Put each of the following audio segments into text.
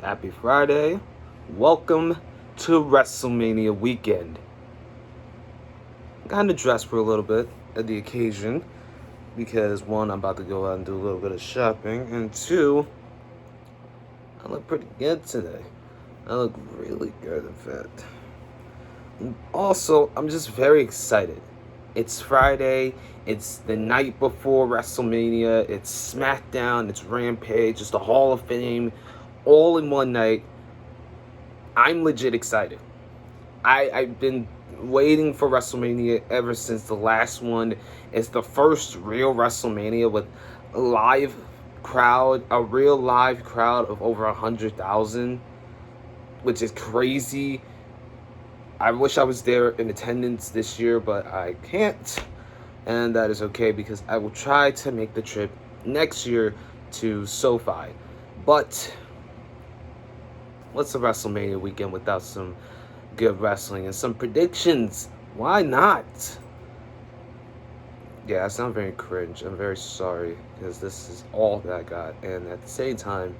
Happy Friday. Welcome to WrestleMania weekend. Kind of dressed for a little bit at the occasion because one, I'm about to go out and do a little bit of shopping, and two, I look pretty good today. I look really good, in fact. And also, I'm just very excited. It's Friday. It's the night before WrestleMania. It's SmackDown. It's Rampage. It's the Hall of Fame. All in one night. I'm legit excited. I've been waiting for WrestleMania ever since the last one. It's the first real WrestleMania with a live crowd, a real live crowd of over 100,000, which is crazy. I wish I was there in attendance this year, but I can't. And that is okay because I will try to make the trip next year to SoFi. But what's a WrestleMania weekend without some good wrestling and some predictions? Why not? Yeah, I sound very cringe. I'm very sorry because this is all that I got. And at the same time,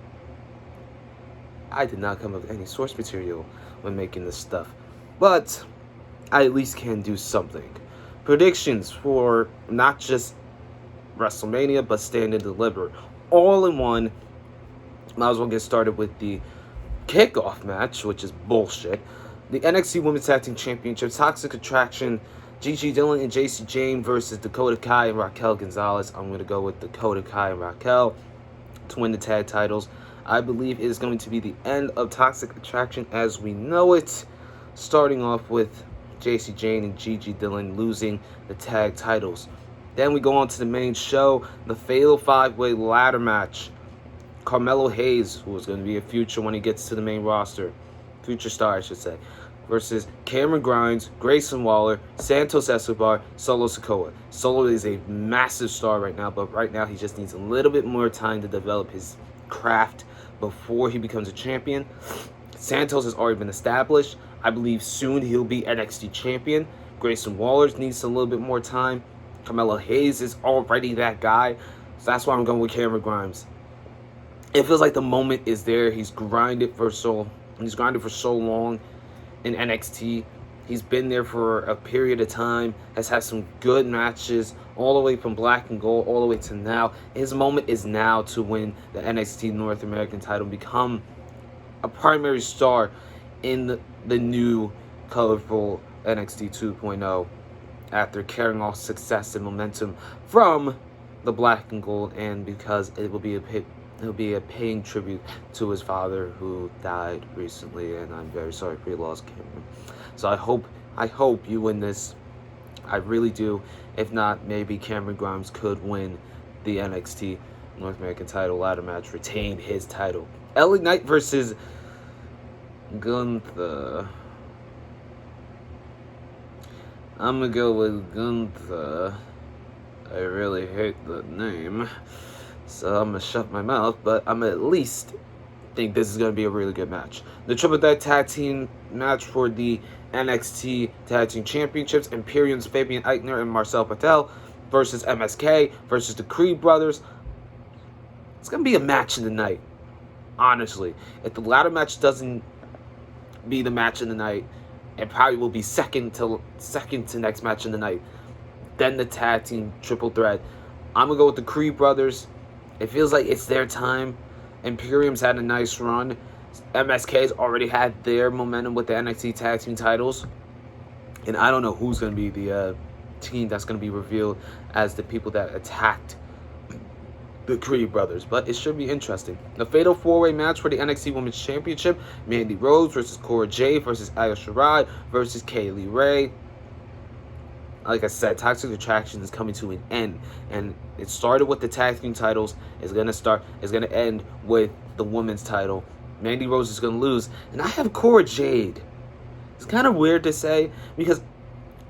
I did not come up with any source material when making this stuff. But I at least can do something. Predictions for not just WrestleMania, but Stand and Deliver. All in one. Might as well get started with the kickoff match, which is bullshit. The NXT Women's Tag Team Championship, Toxic Attraction, Gigi Dillon and JC Jane versus Dakota Kai and Raquel Gonzalez. I'm going to go with Dakota Kai and Raquel to win the tag titles. I believe it is going to be the end of Toxic Attraction as we know it, starting off with JC Jane and Gigi Dillon losing the tag titles. Then we go on to the main show, the Fatal 5-Way Ladder Match. Carmelo Hayes, who is going to be a future when he gets to the main roster, future star I should say, versus Cameron Grimes, Grayson Waller, Santos Escobar, Solo Sikoa. Solo is a massive star right now, but right now he just needs a little bit more time to develop his craft before he becomes a champion. Santos has already been established. I believe soon he'll be NXT champion. Grayson Waller needs a little bit more time. Carmelo Hayes is already that guy, so that's why I'm going with Cameron Grimes. It feels like the moment is there. He's grinded for so long in NXT. He's been there for a period of time, has had some good matches all the way from Black and Gold all the way to now. His moment is now to win the NXT North American title, become a primary star in the new colorful NXT 2.0 after carrying off success and momentum from the Black and Gold, and because it will be a paying tribute to his father who died recently, and I'm very sorry for your loss, Cameron. So I hope you win this. I really do. If not, maybe Cameron Grimes could win the NXT North American title ladder match, retain his title. LA Knight versus Gunther. I'm gonna go with Gunther. I really hate the name, so I'm going to shut my mouth, but I'm at least think this is going to be a really good match. The Triple Threat Tag Team match for the NXT Tag Team Championships, Imperium's Fabian Aichner and Marcel Patel versus MSK versus the Creed Brothers. It's going to be a match of the night, honestly. If the ladder match doesn't be the match of the night, it probably will be second to next match of the night. Then the Tag Team Triple Threat. I'm going to go with the Creed Brothers. It feels like it's their time. Imperium's had a nice run. MSK's already had their momentum with the NXT Tag Team titles. And I don't know who's going to be the team that's going to be revealed as the people that attacked the Creed Brothers. But it should be interesting. The Fatal 4-Way match for the NXT Women's Championship. Mandy Rose versus Cora Jade versus Io Shirai versus Kaylee Ray. Like I said, Toxic Attraction is coming to an end, and it started with the tag team titles. It's gonna end with the women's title. Mandy Rose is gonna lose, and I have Cora Jade. It's kind of weird to say because,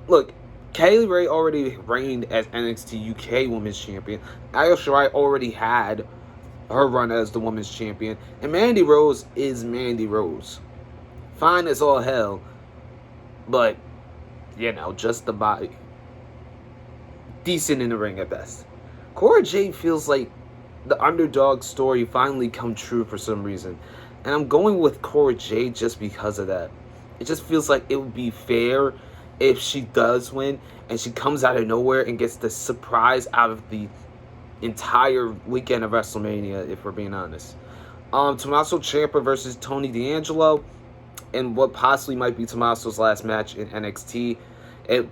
look, Kaylee Ray already reigned as NXT UK Women's Champion. Io Shirai already had her run as the Women's Champion, and Mandy Rose is Mandy Rose. Fine as all hell, but just the body. Decent in the ring at best. Cora Jade feels like the underdog story finally come true for some reason. And I'm going with Cora Jade just because of that. It just feels like it would be fair if she does win and she comes out of nowhere and gets the surprise out of the entire weekend of WrestleMania, if we're being honest. Tommaso Ciampa versus Tony D'Angelo in what possibly might be Tommaso's last match in NXT.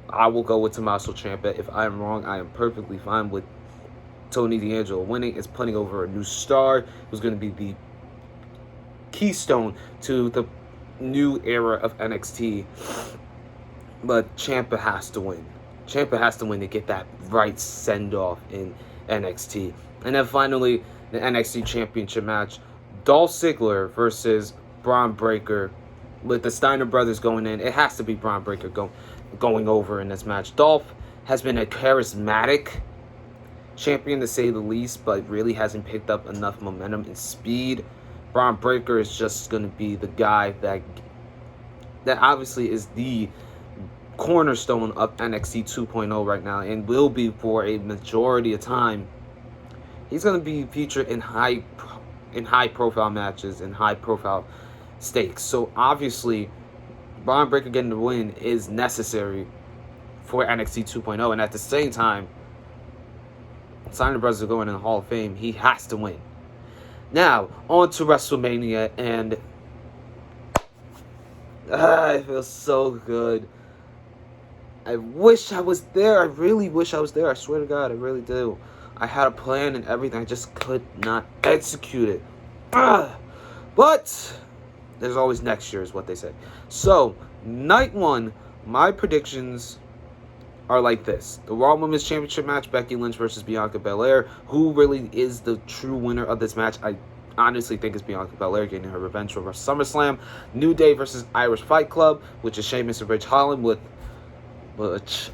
I will go with Tommaso Ciampa. If I'm wrong, I am perfectly fine with Tony D'Angelo winning. It's putting over a new star who's going to be the keystone to the new era of NXT. But Ciampa has to win. Ciampa has to win to get that right send-off in NXT. And then finally, the NXT Championship match. Dolph Ziggler versus Braun Breaker. With the Steiner brothers going in, it has to be Braun Breaker going over in this match. Dolph has been a charismatic champion, to say the least, but really hasn't picked up enough momentum and speed. Braun Breaker is just going to be the guy that obviously is the cornerstone of NXT 2.0 right now, and will be for a majority of time. He's going to be featured in high profile matches and high profile stakes. So obviously, Braun Breaker getting the win is necessary for NXT 2.0, and at the same time, Steiner Brothers are going in the Hall of Fame. He has to win. Now, on to WrestleMania, and it feels so good. I wish I was there. I really wish I was there. I swear to God, I really do. I had a plan and everything. I just could not execute it. But there's always next year, is what they say. So, night one, my predictions are like this. The Raw Women's Championship match, Becky Lynch versus Bianca Belair. Who really is the true winner of this match? I honestly think it's Bianca Belair getting her revenge for SummerSlam. New Day versus Irish Fight Club, which is Sheamus and Ridge Holland, which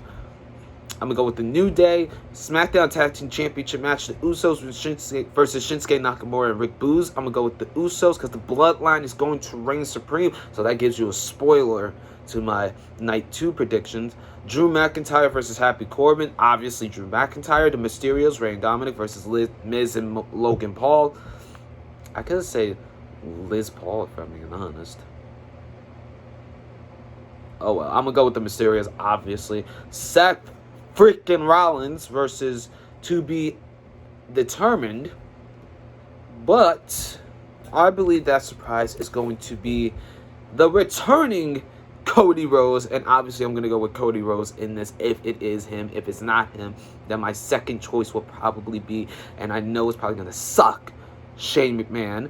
I'm going to go with the New Day. SmackDown Tag Team Championship match, the Usos versus Shinsuke Nakamura and Rick Boogs. I'm going to go with the Usos because the Bloodline is going to reign supreme. So that gives you a spoiler to my Night 2 predictions. Drew McIntyre versus Happy Corbin. Obviously, Drew McIntyre. The Mysterios, Rey and Dominic versus Miz and Logan Paul. I could say Liz Paul, if I'm being honest. Oh, well. I'm going to go with the Mysterios, obviously. Seth freaking Rollins versus to be determined. But I believe that surprise is going to be the returning Cody Rhodes, and obviously I'm going to go with Cody Rhodes in this if it is him. If it's not him, then my second choice will probably be, and I know it's probably going to suck, Shane McMahon.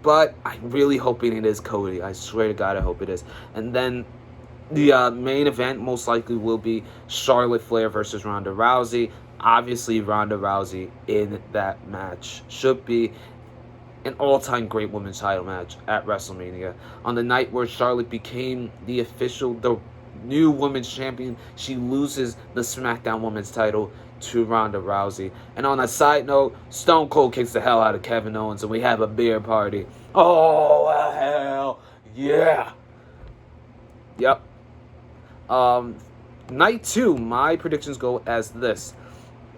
But I'm really hoping it is Cody. I swear to God, I hope it is. And then the main event most likely will be Charlotte Flair versus Ronda Rousey. Obviously, Ronda Rousey in that match should be an all-time great women's title match at WrestleMania. On the night where Charlotte became the new women's champion, she loses the SmackDown women's title to Ronda Rousey. And on a side note, Stone Cold kicks the hell out of Kevin Owens, and we have a beer party. Oh, hell yeah. Yep. Night 2, my predictions go as this.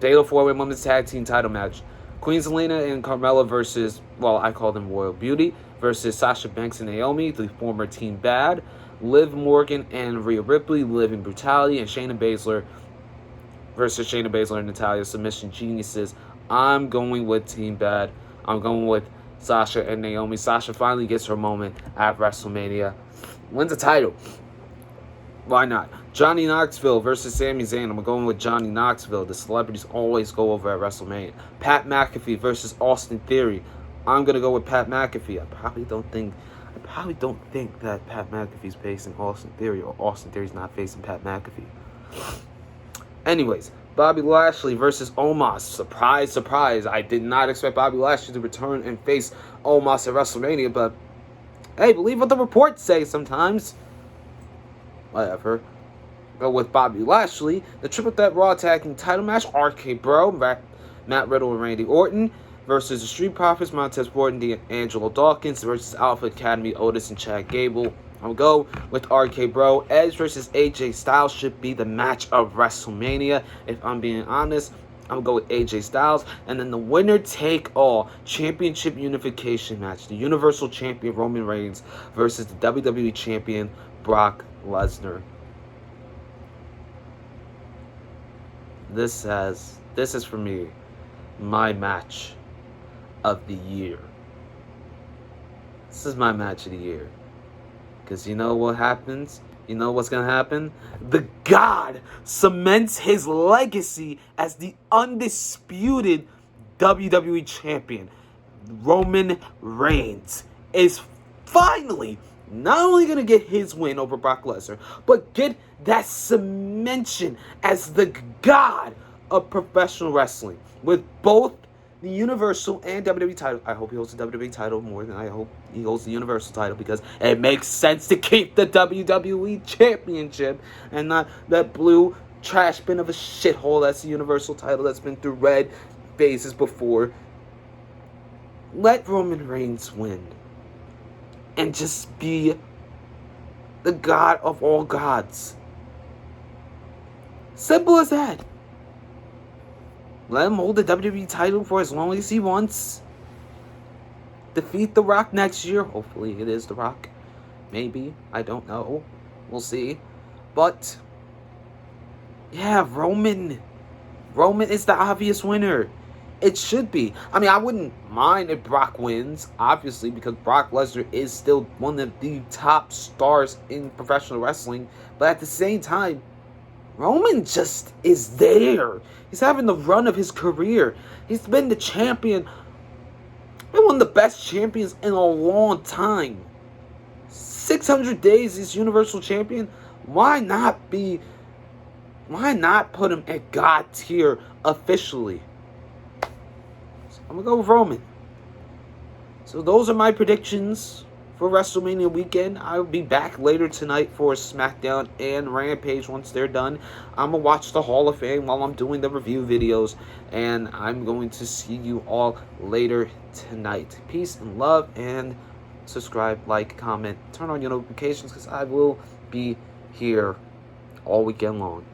Fatal 4-Way Women's Tag Team title match. Queen Zelina and Carmella versus, well, I call them Royal Beauty, versus Sasha Banks and Naomi, the former Team Bad. Liv Morgan and Rhea Ripley, Liv in Brutality, and Shayna Baszler versus Shayna Baszler and Natalya, Submission Geniuses. I'm going with Team Bad. I'm going with Sasha and Naomi. Sasha finally gets her moment at WrestleMania. Wins the title. Why not? Johnny Knoxville versus Sami Zayn. I'm going with Johnny Knoxville. The celebrities always go over at WrestleMania. Pat McAfee versus Austin Theory. I'm going to go with Pat McAfee. I probably don't think that Pat McAfee's facing Austin Theory, or Austin Theory's not facing Pat McAfee. Anyways, Bobby Lashley versus Omos. Surprise, surprise. I did not expect Bobby Lashley to return and face Omos at WrestleMania, but hey, believe what the reports say sometimes. Whatever. Go with Bobby Lashley. The Triple Threat Raw Tag Team title match. RK Bro, Matt Riddle and Randy Orton versus the Street Profits, Montez Ford and Angelo Dawkins versus Alpha Academy, Otis and Chad Gable. I'll go with RK Bro. Edge versus AJ Styles should be the match of WrestleMania. If I'm being honest, I'm going to go with AJ Styles. And then the winner-take-all championship unification match. The Universal Champion Roman Reigns versus the WWE Champion Brock Lesnar. This is for me my match of the year. This is my match of the year. Because you know what happens? You know what's going to happen? The God cements his legacy as the undisputed WWE Champion. Roman Reigns is finally not only going to get his win over Brock Lesnar, but get that cementation as the God of professional wrestling with both the Universal and WWE title. I hope he holds the WWE title more than I hope he holds the Universal title, because it makes sense to keep the WWE Championship and not that blue trash bin of a shithole that's the Universal title that's been through red phases before. Let Roman Reigns win and just be the God of all gods. Simple as that. Let him hold the WWE title for as long as he wants. Defeat The Rock next year. Hopefully it is The Rock. Maybe. I don't know. We'll see. But, yeah, Roman is the obvious winner. It should be. I mean, I wouldn't mind if Brock wins, obviously, because Brock Lesnar is still one of the top stars in professional wrestling. But at the same time, Roman just is there. He's having the run of his career. He's been the champion. Been one of the best champions in a long time. 600 days he's Universal Champion. Why not put him at God tier officially? So I'm going to go with Roman. So those are my predictions for WrestleMania weekend. I'll be back later tonight for SmackDown and Rampage once they're done. I'm going to watch the Hall of Fame while I'm doing the review videos. And I'm going to see you all later tonight. Peace and love, and subscribe, like, comment, turn on your notifications, because I will be here all weekend long.